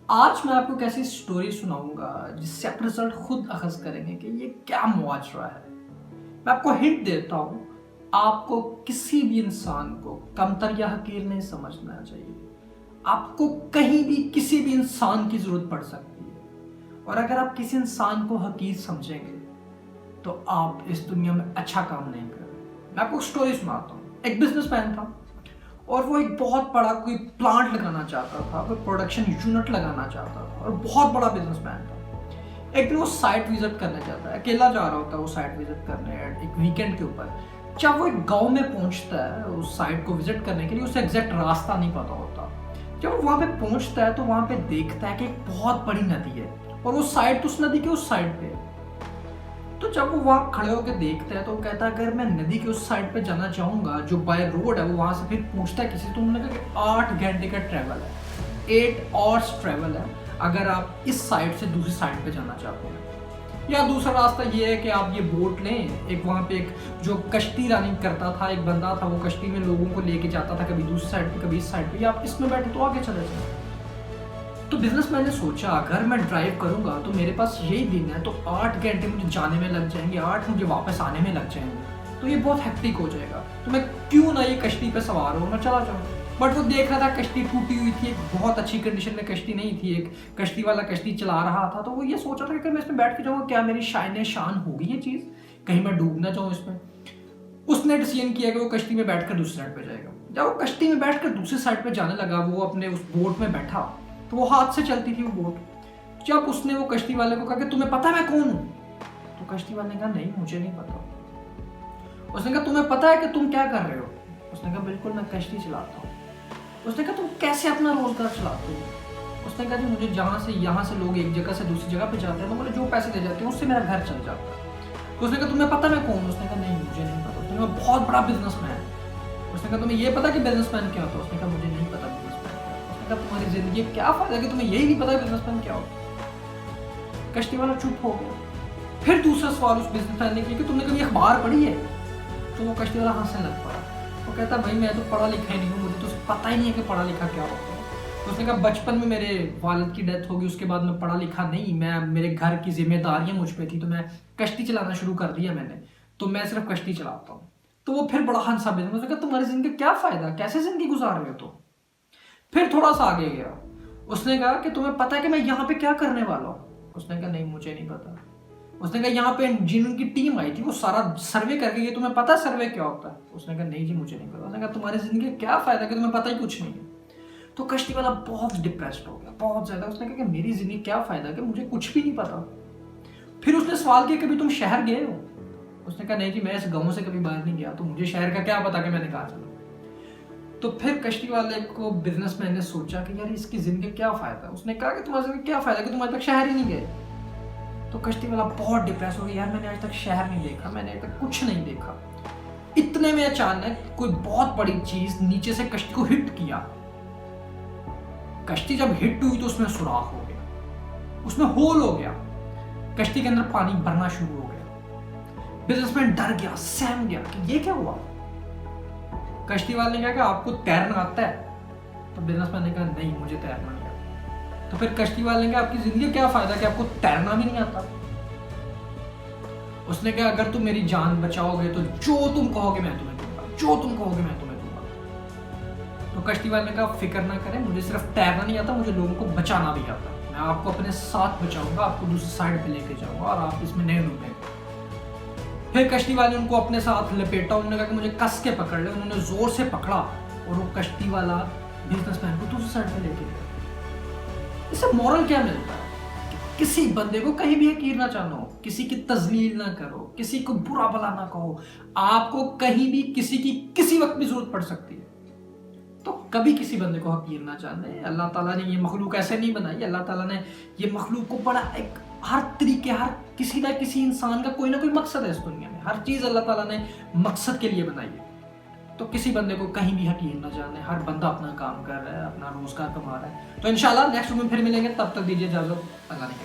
आज मैं आपको एक ऐसी स्टोरी सुनाऊंगा जिससे आप रिजल्ट खुद अखज़ करेंगे कि ये क्या मुआजरा है। मैं आपको हिंट देता हूँ, आपको किसी भी इंसान को कमतर या हकीर नहीं समझना चाहिए। आपको कहीं भी किसी भी इंसान की ज़रूरत पड़ सकती है, और अगर आप किसी इंसान को हकीर समझेंगे तो आप इस दुनिया में अच्छा काम नहीं कर रहे। मैं आपको स्टोरी सुनाता हूँ। एक बिजनेसमैन था और वो एक बहुत बड़ा कोई प्लांट लगाना चाहता था, कोई प्रोडक्शन यूनिट लगाना चाहता था और बहुत बड़ा बिजनेसमैन था। एक दिन वो साइट विजिट करने जाता है, अकेला जा रहा होता है वो साइट विजिट करने एक वीकेंड के ऊपर। जब वो एक गांव में पहुंचता है उस साइट को विजिट करने के लिए, उसे एग्जैक्ट रास्ता नहीं पता होता। जब वो वहाँ पे पहुंचता है तो वहाँ पे देखता है कि एक बहुत बड़ी नदी है और वो साइट उस नदी के उस साइड पे है। तो जब वो वहाँ खड़े होकर देखता है तो वो कहता है अगर मैं नदी के उस साइड पे जाना चाहूँगा जो बाय रोड है, वो वहाँ से फिर पूछता है किसी, तो उन्होंने कहा कि 8 घंटे का ट्रैवल है, 8 आवर्स ट्रैवल है अगर आप इस साइड से दूसरी साइड पे जाना चाहते हैं। या दूसरा रास्ता ये है कि आप ये बोट लें, एक वहाँ पे एक जो कश्ती रनिंग करता था एक बंदा था, वो कश्ती में लोगों को लेके जाता था कभी दूसरी साइड पे कभी इस साइड पे, या आप इसमें बैठे तो आगे चले जाए। तो बिजनेसमैन ने सोचा अगर मैं ड्राइव करूंगा तो मेरे पास यही दिन है, तो 8 घंटे मुझे जाने में लग जाएंगे, 8 मुझे वापस आने में लग जाएंगे, तो ये बहुत हेक्टिक हो जाएगा। तो मैं क्यों ना ये कश्ती पे सवार हूँ, मैं चला जाऊँ। बट वो देख रहा था कश्ती टूटी हुई थी, एक बहुत अच्छी कंडीशन में कश्ती नहीं थी, एक कश्ती वाला कश्ती चला रहा था। तो वो ये सोचा था कि अगर मैं इसमें बैठ के जाऊँगा क्या मेरी शान शान होगी ये चीज़, कहीं मैं डूब ना जाऊँ इसमें। उसने डिसीजन किया कि वो कश्ती में बैठकर दूसरी साइड पे जाएगा। जब वो कश्ती में बैठकर दूसरी साइड पे जाने लगा, वो अपने उस बोट में बैठा, तो वो हाथ से चलती थी वो बोट। जब उसने वो कश्ती वाले को कहा कि तुम्हें पता है मैं कौन हूँ, तो कश्ती वाले ने कहा नहीं मुझे नहीं पता। उसने कहा तुम्हें पता है कि तुम क्या कर रहे हो? उसने कहा बिल्कुल मैं कश्ती चलाता हूँ। उसने कहा तुम कैसे अपना रोजगार चलाते हो? उसने कहा जी मुझे जहाँ से यहाँ से लोग एक जगह से दूसरी जगह पे जाते हैं, तो बोले जो पैसे दे जाते हैं उससे मेरा घर चल जाता है। तो उसने कहा तुम्हें पता मैं कौन हूँ? उसने कहा नहीं मुझे नहीं पता। उसने कहा बहुत बड़ा बिजनेसमैन। उसने कहा तुम्हें ये पता कि बिजनेसमैन क्या होता है? उसने कहा मुझे नहीं पता बिजनेसमैन क्या होता है। उसने कहा तुम्हारी जिंदगी क्या फायदा कि तुम्हें यही नहीं पता बिजनेसमैन क्या होता है? कश्ती वाला चुप हो गया। फिर दूसरा सवाल उस बिजनेसमैन ने किया कि तुमने कभी अखबार पढ़ी है? तो वो कश्ती वाला हंसने लग पड़ा। वो कहता भाई मैं तो पढ़ा लिखा ही नहीं हूँ, मुझे तो पता ही नहीं है कि पढ़ा लिखा क्या होता है। तो उसने कहा बचपन में मेरे वालिद की डेथ होगी, उसके बाद मैं पढ़ा लिखा नहीं, मैं मेरे घर की जिम्मेदारियां मुझ पे थी, तो मैं कश्ती चलाना शुरू कर दिया मैंने, तो मैं सिर्फ कश्ती चलाता हूँ। तो वो फिर बड़ा हंसा बिजनेस। उसने कहा तुम्हारी जिंदगी क्या फायदा, कैसे जिंदगी गुजार रहे हो? तो फिर थोड़ा सा आगे गया। उसने कहा कि तुम्हें पता है कि मैं यहाँ पे क्या करने वाला हूँ? उसने कहा नहीं मुझे नहीं पता। उसने कहा यहाँ पे जिनकी टीम आई थी वो सारा सर्वे करके गई, तुम्हें पता है सर्वे क्या होता है? उसने कहा नहीं जी मुझे नहीं पता। उसने कहा तुम्हारी जिंदगी क्या फायदा कि तुम्हें पता ही कुछ नहीं है। तो कश्ती वाला बहुत डिप्रेस्ड हो गया, बहुत ज्यादा। उसने कहा कि मेरी जिंदगी क्या फायदा कि मुझे कुछ भी नहीं पता। फिर उसने सवाल किया कभी तुम शहर गए हो? उसने कहा नहीं जी मैं इस गांव से कभी बाहर नहीं गया, तो मुझे शहर का क्या पता कि मैंने कहा चला। तो फिर कश्ती वाले को बिजनेसमैन ने सोचा कि यार इसकी जिंदगी क्या फायदा। उसने कहा कि तुम्हारी जिंदगी क्या फायदा कि तुम आज तक शहर ही नहीं गए। तो कश्ती वाला बहुत डिप्रेस हो गया, यार मैंने आज तक शहर नहीं देखा, मैंने आज तक कुछ नहीं देखा। इतने में अचानक कोई बहुत बड़ी चीज नीचे से कश्ती को हिट किया। कश्ती जब हिट हुई तो उसमें सुराख हो गया, उसमें होल हो गया, कश्ती के अंदर पानी भरना शुरू हो गया। बिजनेसमैन डर गया, सहम गया कि ये क्या हुआ। कश्ती वाले ने कहा कि आपको तैरना आता है? तो बिजनेसमैन ने कहा नहीं मुझे तैरना नहीं आता। तो फिर कश्ती वाले ने कहा आपकी जिंदगी क्या फायदा कि आपको तैरना भी नहीं आता? उसने कहा अगर तुम मेरी जान बचाओगे तो जो तुम कहोगे मैं तुम्हें दूंगा, जो तुम कहोगे मैं तुम्हें दूंगा। तो कश्ती वाले ने कहा फिक्र ना करें, मुझे सिर्फ तैरना नहीं आता, मुझे लोगों को बचाना भी आता है। मैं आपको अपने साथ बचाऊंगा, आपको दूसरी साइड पे लेके जाऊंगा और आप इसमें नहीं डूबेंगे। फिर कश्ती वाले उनको अपने साथ लपेटा, उन्होंने कहा कि मुझे कस के पकड़ ले। उन्होंने जोर से पकड़ा और वो कश्ती वाला बिजनेसमैन को दूसरी साइड पे लेके गया। इससे मॉरल क्या मिलता है? किसी बंदे को कहीं भी हकीर ना जानो, किसी की तजलील ना करो, किसी को बुरा भला ना कहो। आपको कहीं भी किसी की किसी वक्त भी जरूरत पड़ सकती है, तो कभी किसी बंदे को हकीर ना जाने। अल्लाह ताला ने ये मखलूक ऐसे नहीं बनाई। अल्लाह ताला ने ये मखलूक को बड़ा एक हर तरीके, हर किसी ना किसी इंसान का कोई ना कोई मकसद है इस दुनिया में। हर चीज अल्लाह ताला ने मकसद के लिए बनाई है। तो किसी बंदे को कहीं भी हकीर ना जाने। हर बंदा अपना काम कर रहा है, अपना रोजगार कमा रहा है। तो इंशाल्लाह नेक्स्ट में फिर मिलेंगे, तब तक दीजिए इजाजत। अल्लाह ने